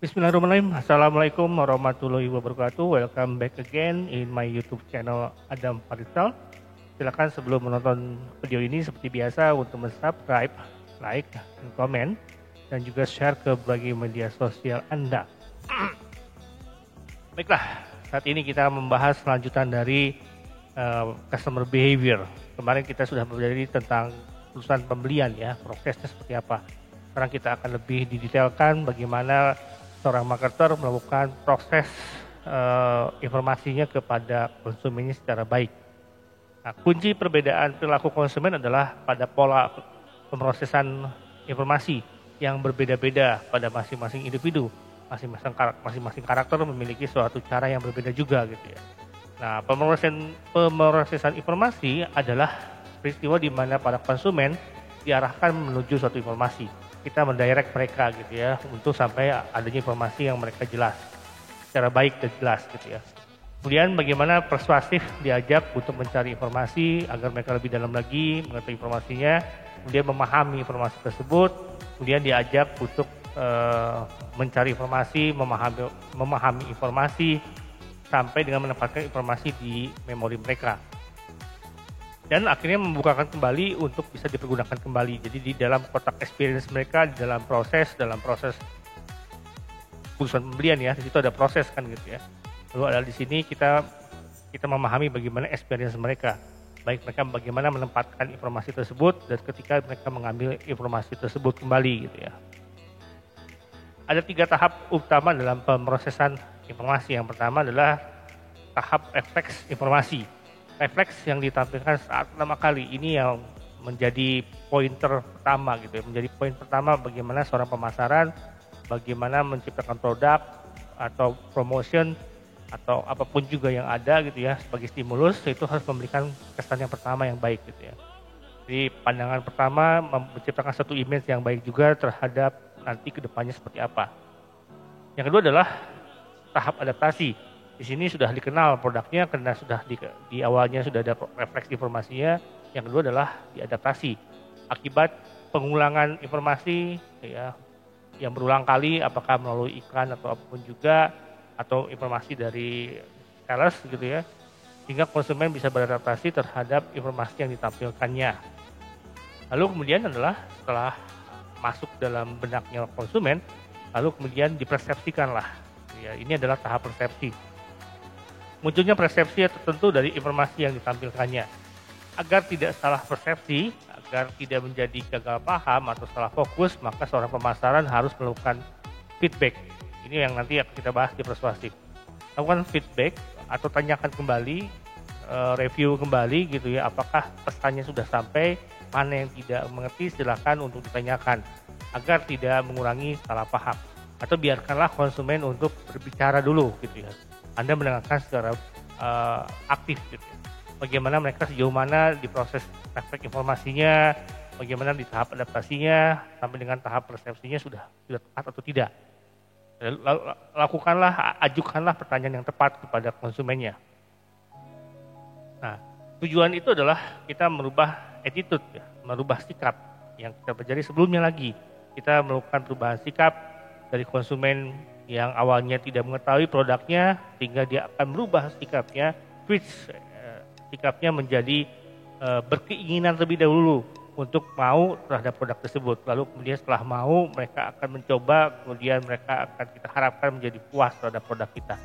Bismillahirrahmanirrahim. Assalamualaikum warahmatullahi wabarakatuh. Welcome back again in my YouTube channel Adam Farisal. Silakan sebelum menonton video ini seperti biasa untuk subscribe, like, dan komen, dan juga share ke berbagai media sosial Anda. Baiklah, saat ini kita membahas lanjutan dari customer behavior. Kemarin kita sudah belajar tentang urusan pembelian ya, prosesnya seperti apa. Sekarang kita akan lebih didetailkan bagaimana seorang marketer melakukan proses informasinya kepada konsumennya secara baik. Nah, kunci perbedaan perilaku konsumen adalah pada pola pemrosesan informasi yang berbeda-beda pada masing-masing individu. Masing-masing karakter memiliki suatu cara yang berbeda juga gitu ya. Nah, pemrosesan informasi adalah peristiwa di mana para konsumen diarahkan menuju suatu informasi. Kita mendirect mereka gitu ya untuk sampai adanya informasi yang mereka jelas secara baik dan jelas gitu ya. Kemudian bagaimana persuasif diajak untuk mencari informasi agar mereka lebih dalam lagi mengetahui informasinya, kemudian memahami informasi tersebut, kemudian diajak untuk mencari informasi, memahami informasi sampai dengan menempatkan informasi di memori mereka. Dan akhirnya membukakan kembali untuk bisa dipergunakan kembali. Jadi di dalam kotak experience mereka, di dalam proses urusan pembelian ya, di situ ada proses kan gitu ya. Lalu ada di sini kita memahami bagaimana experience mereka, baik mereka bagaimana menempatkan informasi tersebut dan ketika mereka mengambil informasi tersebut kembali gitu ya. Ada 3 tahap utama dalam pemrosesan informasi. Yang pertama adalah tahap refleks informasi. Refleks yang ditampilkan saat pertama kali ini yang menjadi pointer pertama gitu ya, menjadi poin pertama bagaimana seorang pemasaran, bagaimana menciptakan produk atau promotion atau apapun juga yang ada gitu ya sebagai stimulus, itu harus memberikan kesan yang pertama yang baik gitu ya. Jadi pandangan pertama menciptakan satu image yang baik juga terhadap nanti kedepannya seperti apa. Yang kedua adalah tahap adaptasi. Di sini sudah dikenal produknya karena sudah di awalnya sudah ada refleks informasinya. Yang kedua adalah diadaptasi akibat pengulangan informasi ya yang berulang kali, apakah melalui iklan atau apapun juga atau informasi dari sales gitu ya, sehingga konsumen bisa beradaptasi terhadap informasi yang ditampilkannya. Lalu kemudian adalah setelah masuk dalam benaknya konsumen, lalu kemudian dipersepsikanlah. Ya, ini adalah tahap persepsi. Munculnya persepsi tertentu dari informasi yang ditampilkannya. Agar tidak salah persepsi, agar tidak menjadi gagal paham atau salah fokus, maka seorang pemasaran harus melakukan feedback. Ini yang nanti akan kita bahas di persuasif. Lakukan feedback atau tanyakan kembali, review kembali gitu ya, apakah pesannya sudah sampai, mana yang tidak mengerti silakan untuk ditanyakan agar tidak mengurangi salah paham. Atau biarkanlah konsumen untuk berbicara dulu gitu ya. Anda mendengarkan secara aktif gitu ya. Bagaimana mereka sejauh mana di proses refleks informasinya, bagaimana di tahap adaptasinya, sampai dengan tahap persepsinya sudah tepat atau tidak. Ajukanlah pertanyaan yang tepat kepada konsumennya. Nah, tujuan itu adalah kita merubah attitude ya, merubah sikap yang kita pelajari sebelumnya lagi. Kita melakukan perubahan sikap dari konsumen yang awalnya tidak mengetahui produknya, sehingga dia akan merubah sikapnya, sikapnya menjadi berkeinginan terlebih dahulu untuk mau terhadap produk tersebut. Lalu kemudian setelah mau, mereka akan mencoba, kemudian mereka akan kita harapkan menjadi puas terhadap produk kita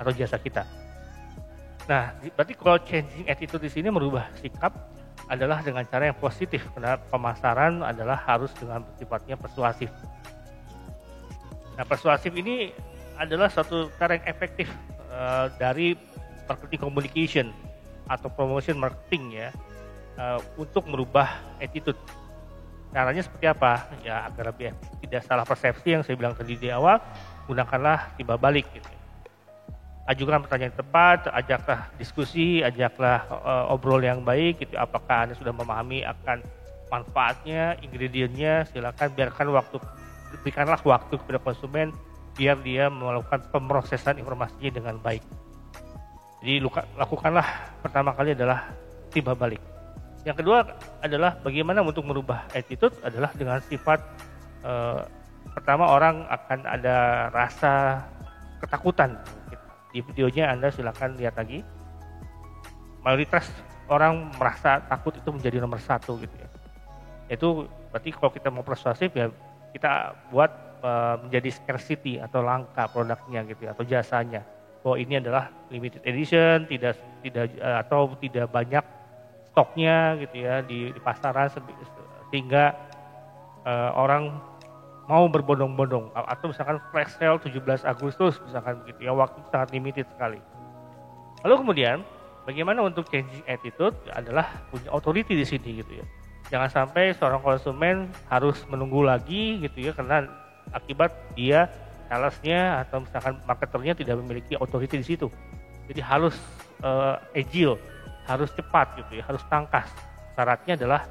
atau jasa kita. Nah, berarti kalau changing attitude di sini merubah sikap adalah dengan cara yang positif, karena pemasaran adalah harus dengan sifatnya persuasif. Nah, persuasif ini adalah suatu cara yang efektif dari marketing communication atau promotion marketing ya, untuk merubah attitude. Caranya seperti apa? Ya agar lebih tidak salah persepsi yang saya bilang tadi di awal, gunakanlah timbal balik gitu. Ajukan pertanyaan tepat, ajaklah diskusi, ajaklah obrol yang baik gitu. Apakah Anda sudah memahami akan manfaatnya, ingredientnya, silakan berikanlah waktu kepada konsumen biar dia melakukan pemrosesan informasinya dengan baik. Jadi lakukanlah pertama kali adalah timbal balik. Yang kedua adalah bagaimana untuk merubah attitude adalah dengan sifat Pertama, orang akan ada rasa ketakutan. Di videonya Anda silakan lihat lagi. Mayoritas orang merasa takut itu menjadi nomor satu gitu ya. Itu berarti kalau kita mau persuasif ya kita buat menjadi scarcity atau langka produknya gitu ya, atau jasanya. Bahwa ini adalah limited edition, tidak atau tidak banyak stoknya gitu ya di pasaran sehingga orang mau berbondong-bondong, atau misalkan flash sale 17 Agustus misalkan begitu ya, waktu sangat limited sekali. Lalu kemudian bagaimana untuk changing attitude adalah punya authority di sini gitu ya. Jangan sampai seorang konsumen harus menunggu lagi gitu ya karena akibat dia salesnya atau misalkan marketernya tidak memiliki authority di situ. Jadi harus agile, harus cepat gitu ya, harus tangkas. Syaratnya adalah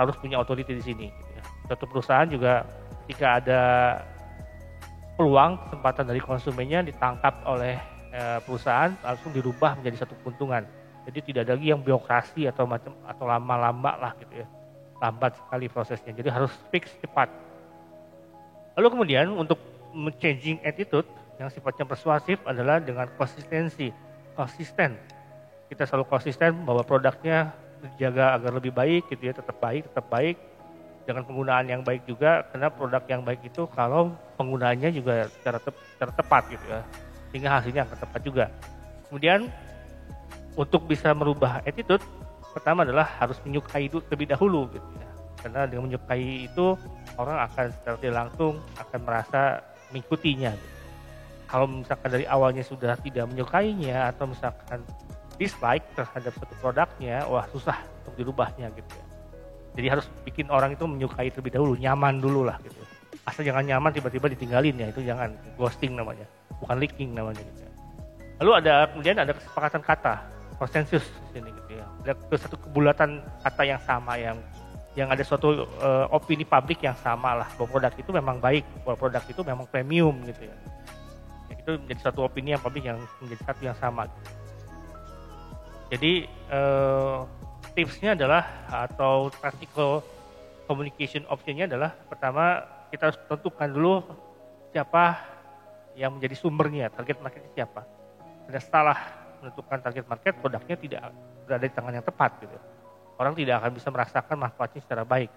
harus punya authority di sini gitu ya. Suatu perusahaan juga ketika ada peluang kesempatan dari konsumennya ditangkap oleh perusahaan langsung dirubah menjadi satu keuntungan. Jadi tidak ada lagi yang birokrasi atau lama-lama lah gitu ya. Lambat sekali prosesnya. Jadi harus fix cepat. Lalu kemudian untuk changing attitude yang sifatnya persuasif adalah dengan konsistensi. Konsisten. Kita selalu konsisten bahwa produknya dijaga agar lebih baik gitu ya, tetap baik dengan penggunaan yang baik juga, karena produk yang baik itu kalau penggunaannya juga secara tepat gitu ya, sehingga hasilnya akan tepat juga. Kemudian untuk bisa merubah attitude, pertama adalah harus menyukai itu terlebih dahulu gitu ya, karena dengan menyukai itu orang akan secara tidak langsung akan merasa mengikutinya gitu. Kalau misalkan dari awalnya sudah tidak menyukainya atau misalkan dislike terhadap satu produknya, wah susah untuk dirubahnya gitu ya. Jadi harus bikin orang itu menyukai terlebih dahulu, nyaman dulu lah gitu. Asal jangan nyaman tiba-tiba ditinggalin ya, itu jangan, ghosting namanya, bukan leaking namanya gitu ya. Lalu kemudian ada kesepakatan kata, konsensus di sini gitu ya. Ada satu kebulatan kata yang sama, yang ada suatu opini publik yang sama lah, bahwa produk itu memang baik, bahwa produk itu memang premium gitu ya. Itu menjadi satu opini yang publik yang menjadi satu yang sama. Jadi tipsnya adalah atau practical communication optionnya adalah pertama kita harus tentukan dulu siapa yang menjadi sumbernya, target marketnya siapa. Dan setelah menentukan target market, produknya tidak berada di tangan yang tepat gitu. Orang tidak akan bisa merasakan manfaatnya secara baik.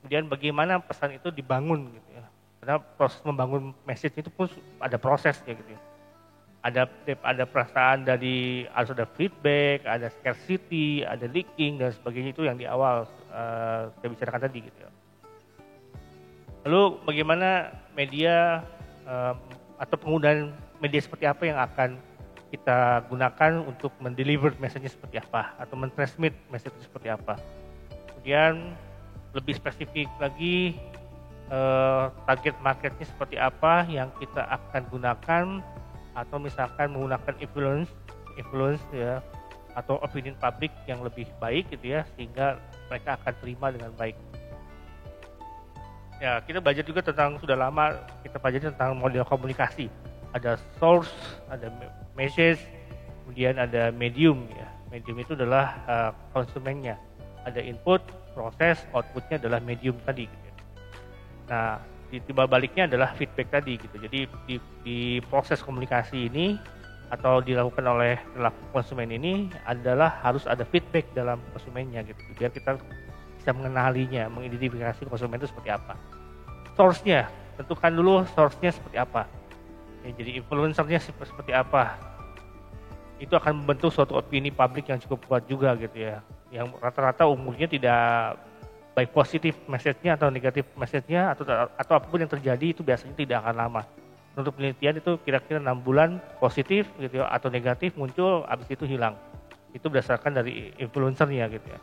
Kemudian bagaimana pesan itu dibangun gitu ya. Karena proses membangun message itu pun ada prosesnya gitu ya. Ada perasaan dari, harus ada feedback, ada scarcity, ada leaking dan sebagainya, itu yang di awal saya bicarakan tadi gitu ya. Lalu bagaimana media atau penggunaan media seperti apa yang akan kita gunakan untuk mendeliver message-nya seperti apa atau mentransmit message seperti apa. Kemudian lebih spesifik lagi target marketnya seperti apa yang kita akan gunakan, atau misalkan menggunakan influence ya, atau opinion public yang lebih baik gitu ya, sehingga mereka akan terima dengan baik. Ya, kita belajar juga sudah lama kita pelajari tentang model komunikasi. Ada source, ada message, kemudian ada medium ya. Medium itu adalah konsumennya. Ada input, proses, outputnya adalah medium tadi gitu ya. Nah, timbal baliknya adalah feedback tadi gitu. Jadi di proses komunikasi ini atau dilakukan oleh konsumen ini adalah harus ada feedback dalam konsumennya gitu. Biar kita bisa mengenalinya, mengidentifikasi konsumen itu seperti apa. Source-nya, tentukan dulu source-nya seperti apa. Ya, jadi influencer-nya seperti apa. Itu akan membentuk suatu opini publik yang cukup kuat juga gitu ya. Yang rata-rata umumnya tidak baik positif message-nya atau negatif message-nya atau apapun yang terjadi itu biasanya tidak akan lama. Untuk penelitian itu kira-kira 6 bulan positif gitu ya, atau negatif muncul, habis itu hilang. Itu berdasarkan dari influencer-nya gitu ya.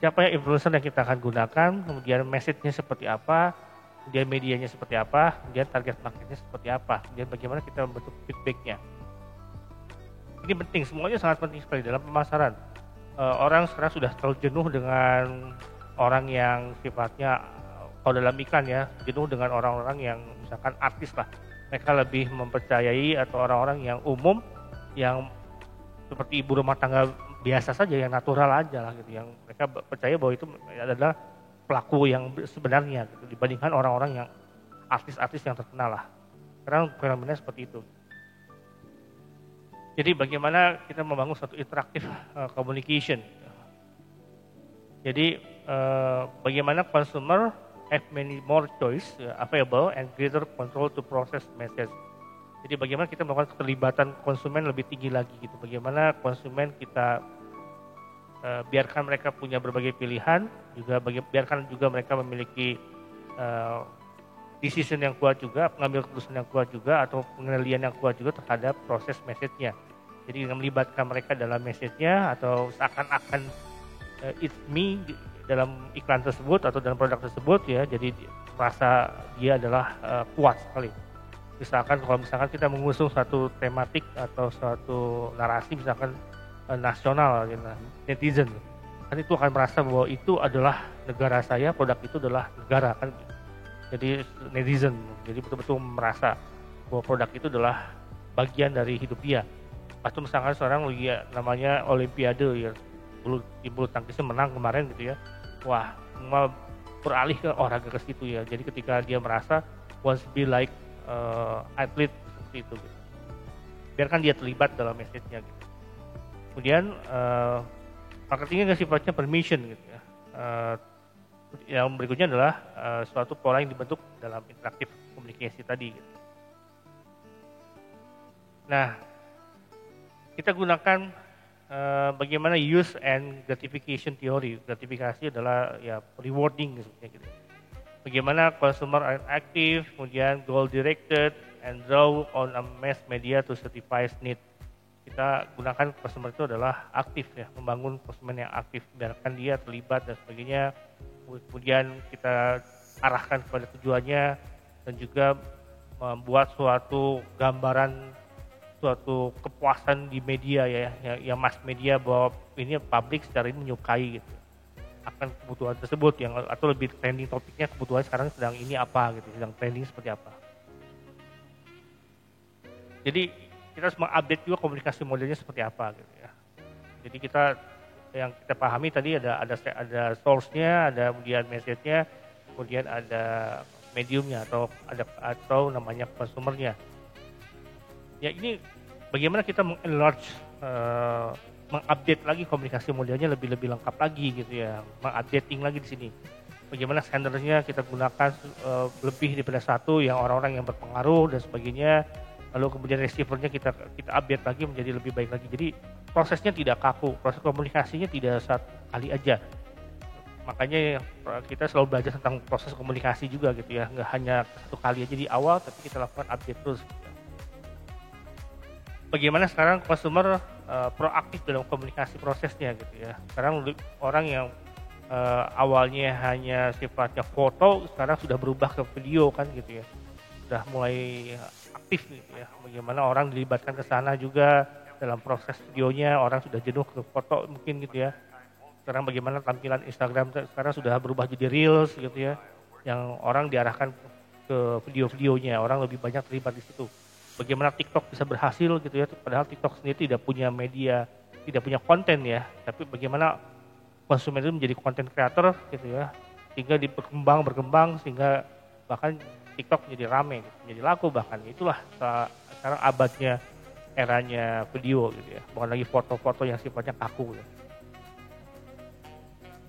Siapa yang influencer yang kita akan gunakan, kemudian message-nya seperti apa, kemudian medianya seperti apa, kemudian target market-nya seperti apa, kemudian bagaimana kita membentuk feedback-nya. Ini penting, semuanya sangat penting sekali dalam pemasaran. Orang sekarang sudah terlalu jenuh dengan orang yang sifatnya, kalau dalam iklan ya, jenuh dengan orang-orang yang misalkan artis lah. Mereka lebih mempercayai atau orang-orang yang umum, yang seperti ibu rumah tangga biasa saja, yang natural aja lah gitu. Yang mereka percaya bahwa itu adalah pelaku yang sebenarnya gitu, dibandingkan orang-orang yang artis-artis yang terkenal lah. Sekarang fenomena seperti itu. Jadi bagaimana kita membangun suatu interaktif communication. Jadi bagaimana consumer have many more choice available and greater control to process message. Jadi bagaimana kita melakukan keterlibatan konsumen lebih tinggi lagi gitu. Bagaimana konsumen kita biarkan mereka punya berbagai pilihan, juga biarkan juga mereka memiliki decision yang kuat juga, pengambil keputusan yang kuat juga, atau pengendalian yang kuat juga terhadap proses message-nya. Jadi dengan melibatkan mereka dalam message-nya atau seakan-akan it's me dalam iklan tersebut atau dalam produk tersebut ya, jadi merasa dia adalah kuat sekali. Misalkan kalau misalkan kita mengusung satu tematik atau suatu narasi misalkan nasional gitu, netizen kan itu akan merasa bahwa itu adalah negara saya, produk itu adalah negara kan. Jadi netizen, jadi betul-betul merasa bahwa produk itu adalah bagian dari hidup dia. Atau misalkan seorang lagi namanya Olimpiade ya, bulu tangkisnya menang kemarin gitu ya, wah semua beralih ke olahraga ke situ ya. Jadi ketika dia merasa wants to be like athlete seperti itu, gitu. Biarkan dia terlibat dalam message-nya. Gitu. Kemudian marketingnya sifatnya permission gitu ya. Yang berikutnya adalah suatu pola yang dibentuk dalam interaktif komunikasi tadi. Gitu. Nah, kita gunakan bagaimana use and gratification theory. Gratifikasi adalah ya rewarding gitu. Bagaimana consumer are active, kemudian goal directed, and draw on a mass media to satisfy need. Kita gunakan consumer itu adalah aktif ya, membangun konsumen yang aktif, biarkan dia terlibat dan sebagainya. Kemudian kita arahkan kepada tujuannya dan juga membuat suatu gambaran, suatu kepuasan di media ya, yang mass media bahwa ini publik secara ini menyukai gitu akan kebutuhan tersebut yang atau lebih trending topiknya kebutuhan sekarang sedang ini apa gitu, sedang trending seperti apa. Jadi kita harus mengupdate juga komunikasi modelnya seperti apa gitu ya. Jadi yang kita pahami tadi ada source-nya, ada kemudian message-nya, kemudian ada medium-nya atau namanya consumer-nya. Ya ini bagaimana kita mengenlarge, mengupdate lagi komunikasi modelnya lebih lengkap lagi gitu ya, mengupdating lagi di sini. Bagaimana sendernya kita gunakan lebih daripada satu yang orang-orang yang berpengaruh dan sebagainya. Lalu kemudian receiver-nya kita update lagi menjadi lebih baik lagi. Jadi prosesnya tidak kaku, proses komunikasinya tidak satu kali aja. Makanya kita selalu belajar tentang proses komunikasi juga gitu ya, nggak hanya satu kali aja di awal, tapi kita lakukan update terus. Gitu ya. Bagaimana sekarang consumer proaktif dalam komunikasi prosesnya gitu ya. Sekarang orang yang awalnya hanya sifatnya foto, sekarang sudah berubah ke video kan gitu ya. Sudah mulai aktif gitu ya. Bagaimana orang dilibatkan ke sana juga dalam proses videonya, orang sudah jenuh ke foto mungkin gitu ya. Sekarang bagaimana tampilan Instagram sekarang sudah berubah jadi reels gitu ya. Yang orang diarahkan ke video-videonya, orang lebih banyak terlibat di situ. Bagaimana TikTok bisa berhasil gitu ya, padahal TikTok sendiri tidak punya media, tidak punya konten ya. Tapi bagaimana konsumen itu menjadi konten creator gitu ya. Sehingga berkembang sehingga bahkan TikTok jadi rame, gitu, jadi laku bahkan. Itulah sekarang abadnya, eranya video gitu ya, bukan lagi foto-foto yang sifatnya kaku. Gitu.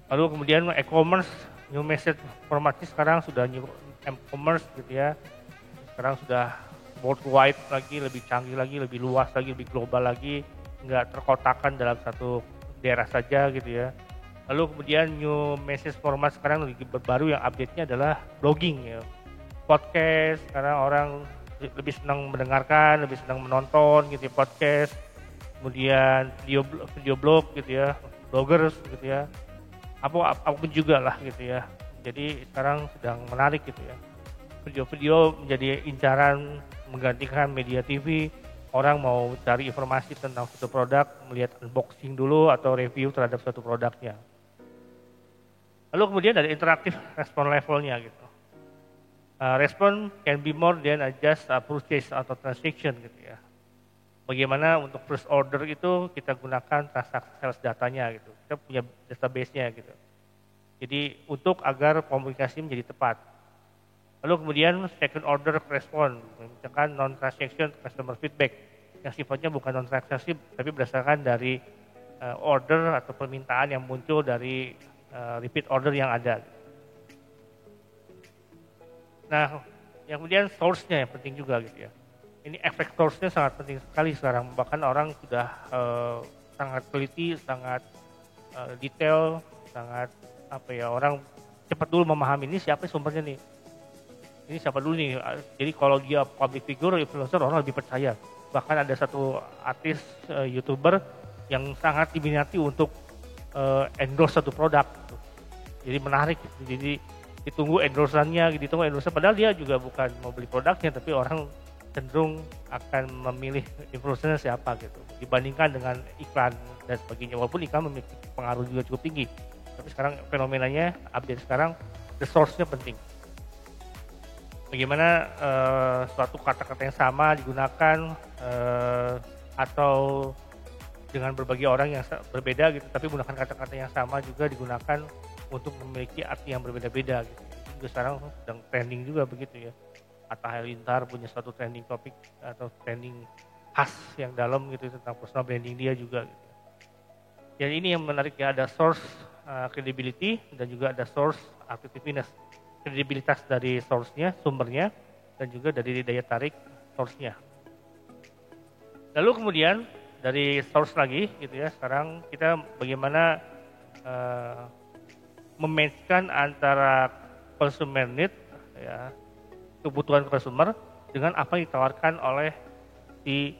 Lalu kemudian e-commerce, new message formatnya sekarang sudah new e-commerce gitu ya. Sekarang sudah worldwide lagi, lebih canggih lagi, lebih luas lagi, lebih global lagi, nggak terkotakan dalam satu daerah saja gitu ya. Lalu kemudian new message format sekarang lagi baru yang update-nya adalah blogging ya. Podcast, sekarang orang lebih senang mendengarkan, lebih senang menonton gitu ya, podcast, kemudian video blog gitu ya, bloggers gitu ya, apapun juga lah gitu ya. Jadi sekarang sedang menarik gitu ya. Video-video menjadi incaran menggantikan media TV. Orang mau cari informasi tentang suatu produk, melihat unboxing dulu atau review terhadap suatu produknya. Lalu kemudian ada interaktif respon levelnya gitu. Respon can be more than just a purchase atau transaction gitu ya. Bagaimana untuk first order itu kita gunakan transaksi sales datanya gitu. Kita punya database-nya gitu. Jadi untuk agar komunikasi menjadi tepat. Lalu kemudian second order response, misalkan non-transaction customer feedback, yang sifatnya bukan non-transaksi tapi berdasarkan dari order atau permintaan yang muncul dari repeat order yang ada. Nah, yang kemudian source-nya yang penting juga gitu ya. Ini efek source-nya sangat penting sekali sekarang, bahkan orang sudah sangat teliti, sangat detail, sangat orang cepat dulu memahami ini siapa sumbernya nih. Ini siapa dulu nih. Jadi kalau dia public figure, influencer, orang lebih percaya. Bahkan ada satu artis YouTuber yang sangat diminati untuk endorse satu produk. Jadi menarik gitu. Jadi ditunggu endorse-annya, ditunggu endorse, padahal dia juga bukan mau beli produknya, tapi orang cenderung akan memilih influencer siapa gitu. Dibandingkan dengan iklan dan sebagainya. Walaupun iklan memiliki pengaruh juga cukup tinggi. Tapi sekarang fenomenanya, update sekarang, the source-nya penting. Bagaimana suatu kata-kata yang sama digunakan atau dengan berbagai orang yang berbeda gitu, tapi menggunakan kata-kata yang sama juga digunakan untuk memiliki arti yang berbeda-beda gitu. Itu juga sekarang sedang trending juga begitu ya. Atta Halilintar punya suatu trending topik atau trending khas yang dalam gitu tentang personal branding dia juga gitu. Jadi ini yang menarik ya, ada source credibility dan juga ada source effectiveness. Kredibilitas dari source-nya, sumbernya, dan juga dari daya tarik source-nya. Lalu kemudian dari source lagi gitu ya, sekarang kita bagaimana mematchkan antara consumer need ya, kebutuhan consumer dengan apa yang ditawarkan oleh si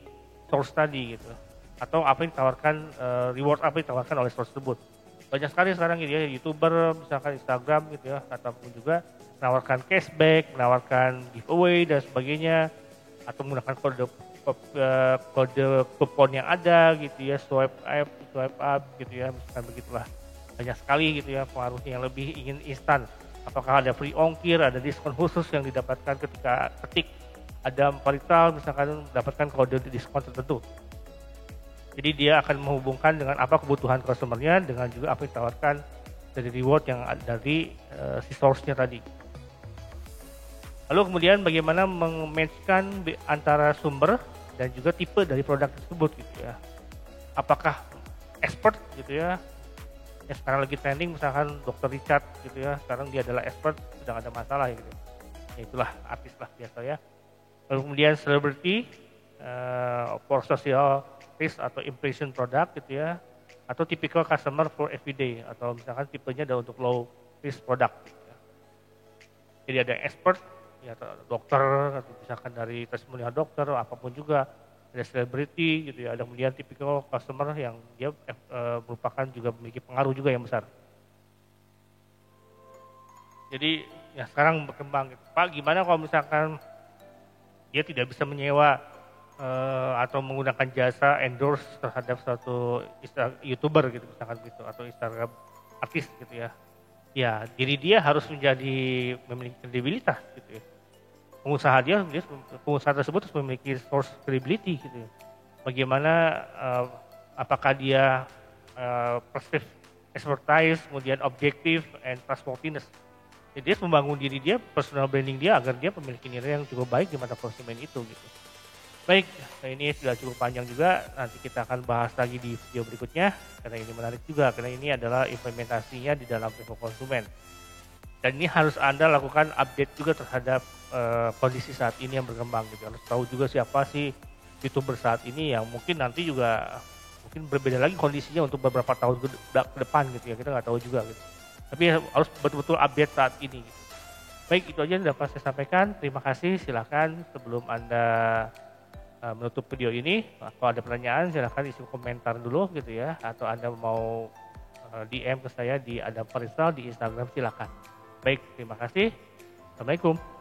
source tadi gitu, atau apa yang ditawarkan reward apa yang ditawarkan oleh source tersebut. Banyak sekali sekarang gitu ya, YouTuber, misalkan Instagram gitu ya, ataupun juga menawarkan cashback, menawarkan giveaway dan sebagainya, atau menggunakan kode kupon yang ada gitu ya, swipe up gitu ya, misalkan begitulah. Banyak sekali gitu ya pengaruhnya yang lebih ingin instan. Apakah ada free ongkir, ada diskon khusus yang didapatkan ketika ketik ada Parital, misalkan mendapatkan kode diskon tertentu. Jadi dia akan menghubungkan dengan apa kebutuhan customer-nya dengan juga apa yang ditawarkan dari reward yang dari si source-nya tadi. Lalu kemudian bagaimana meng-match-kan antara sumber dan juga tipe dari produk tersebut gitu ya. Apakah expert gitu ya, yang sekarang lagi trending misalkan Dr. Richard gitu ya, sekarang dia adalah expert, sedang ada masalah gitu. Ya itulah artis lah biasa ya. Lalu kemudian celebrity for social risk atau impression product gitu ya, atau typical customer for everyday, atau misalkan tipenya ada untuk low risk product gitu ya. Jadi ada expert ya, dokter atau misalkan dari testimonial dokter apapun juga, ada celebrity gitu ya, ada kemudian typical customer yang dia merupakan juga memiliki pengaruh juga yang besar. Jadi ya sekarang berkembang gitu. Pak, gimana kalau misalkan dia tidak bisa menyewa atau menggunakan jasa endorse terhadap suatu YouTuber gitu misalkan gitu, atau Instagram artis gitu ya. Ya, diri dia harus memiliki kredibilitas gitu ya. Pengusaha tersebut harus memiliki source credibility gitu ya. Bagaimana apakah dia perceived expertise, kemudian objektif and trustworthiness. Jadi dia membangun diri dia, personal branding dia agar dia memiliki nilai yang cukup baik di mata konsumen itu gitu. Baik, ini sudah cukup panjang juga, nanti kita akan bahas lagi di video berikutnya, karena ini menarik juga, karena ini adalah implementasinya di dalam level konsumen. Dan ini harus Anda lakukan update juga terhadap kondisi saat ini yang berkembang gitu. Harus tahu juga siapa sih YouTuber saat ini yang mungkin nanti juga mungkin berbeda lagi kondisinya untuk beberapa tahun ke depan gitu ya, kita nggak tahu juga gitu. Tapi harus betul-betul update saat ini gitu. Baik, itu aja yang dapat saya sampaikan. Terima kasih, silakan sebelum Anda menutup video ini, kalau ada pertanyaan silahkan isi komentar dulu gitu ya, atau Anda mau DM ke saya di Adam Farisal di Instagram silakan. Baik, terima kasih. Assalamualaikum.